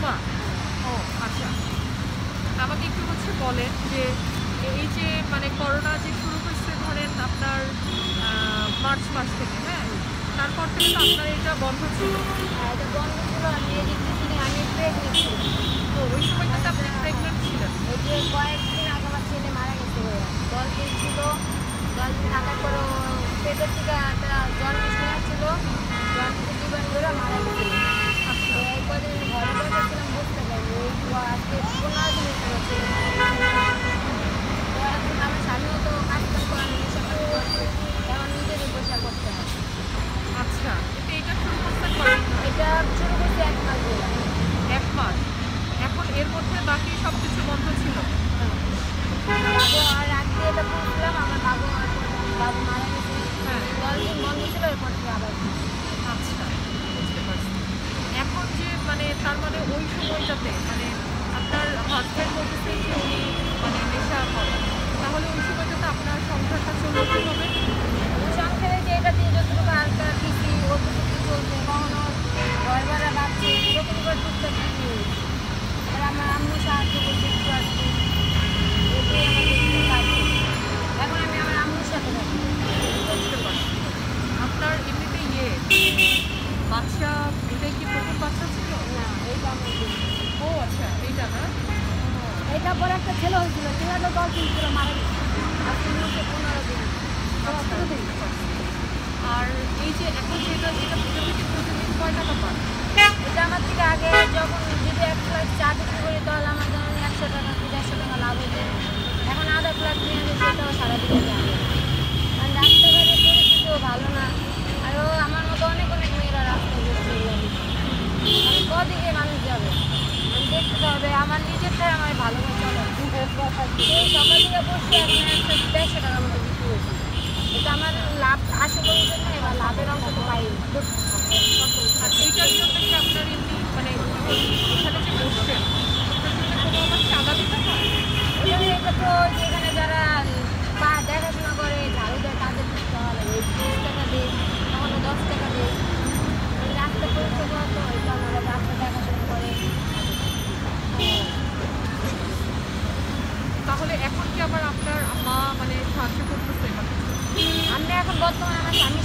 রুমা। ও আচ্ছা, আমাকে একটু বলেন যে এই যে মানে করোনা যে শুরু হয়েছে ধরেন আপনার মার্চ মাস থেকে, হ্যাঁ, তারপর থেকে তো আপনার এটা বন্ধ ছিল। হ্যাঁ, এটা বন্ধ ছিল। আমি এদিকে আমি প্রেগনেন্ট ছিলাম। তো ওই সময়টাতে আপনি প্রেগনেন্ট ছিলেন? এই যে কয়েকদিন আগে আমার ছেলে মারা গেছে। 10 দিন ছিল। 10 দিন থাকার পরও পেটের থেকে একটা জন্ডিস ছিল। জন্ডিসে জীবন ধরে মারা গেছিল। তো এই কদিন ঘরে বসে ছিলাম, বুঝতে পারিনি। আজকে 15 দিন হচ্ছে তো এখন আমার স্বামীও তো কাজ কাম করে, নেশা পানি করছে। এখন নিজেরই পয়সা করতে হয়। আচ্ছা, কিন্তু এটা শুরু করছেন কবে? এটা শুরু করছি 1 মাস ধরে। 1 মাস। এখন এর মধ্যে বাকি সব কিছু বন্ধ ছিল? বাবু আর রাত্রে এটা বুঝলাম, আমার বাবু মারা গেছে। হ্যাঁ। 10 দিন বন্ধ ছিল, এরপর থেকে আবার। আচ্ছা, বুঝতে পারছি। এখন যে মানে তার মানে ওই সময়টাতে মানে আপনার হাজব্যান্ড বলতেছেন যে উনি মানে নেশা করে, তাহলে ওই সময়টাতে আপনার সংসারটা চলবে কিভাবে? সংসারে যে এটা দিয়ে যতটুকু হালকা পিসি অতটুকু চলছে, কখনো ঘর ভাড়া বাড়ছে, এরকম করে টুকটাক কিছু। আর আমার আম্মু সাহায্য করছে একটু আধটু। এটাই আমাদের একটু কাজ। এখন আমি আমার আম্মুর সাথে থাকি। বুঝতে পারছি। আপনার এমনিতে বাচ্চা, এটাই কি প্রথম বাচ্চা ছিল? না, এইটা আমার দিন। ও আচ্ছা, এইটা না? এইটার পরে একটা ছেলে হয়েছিল, ছেলেটা 10 দিন ছিল, মারা গেছে। আজকে হচ্ছে 15 দিন। আচ্ছা, বুঝতে পারছি। আর এই যে এখন যেটা এটা থেকে প্রতিদিন কয় টাকা পান? এটা আমার থেকে আগে যখন যদি 1 গ্লাস চা বিক্রি করি তাহলে আমার ধরেন 100 টাকা কি 150 টাকা লাভ হতো। এখন আধা গ্লাস নিয়ে আসে, সেটাও সারাদিনে যাবে। কারণ রাস্তাঘাটের পরিস্থিতিও ভালো না। আরও আমার মতো অনেক মেয়েরা রাস্তায় ঘুরছে। আমি কদিকে মানুষ যাবে, আমি দেখতে হবে আমার নিজেরটাই আমার ভালো করে চলে। এই সকাল থেকে বসছি, এখন 150 টাকা মতো বিক্রি হয়েছে। এটা আমার লাভ আসে বলতে জন্য, এবার লাভের অংশ তো পাইনি। আর এইটার জন্য কি আপনার এমনি মানে এখানে যে বসছেন এটার জন্য কোনো আমার চাঁদা দিতে হয়? এটা তো যেখানে যারা দেখাশোনা করে ঝাড়ু দেয় তাদের দিতে হবে। 20 টাকা দেয়, কখনো 10 টাকা দেয়। রাস্তা পরিষেবা তো এটা আমরা রাস্তা দেখাশোনা করে। তাহলে এখন কি আবার আপনার মা মানে সাহায্য করতেছে বা কিছু? আমি এখন বর্তমানে আমার স্বামী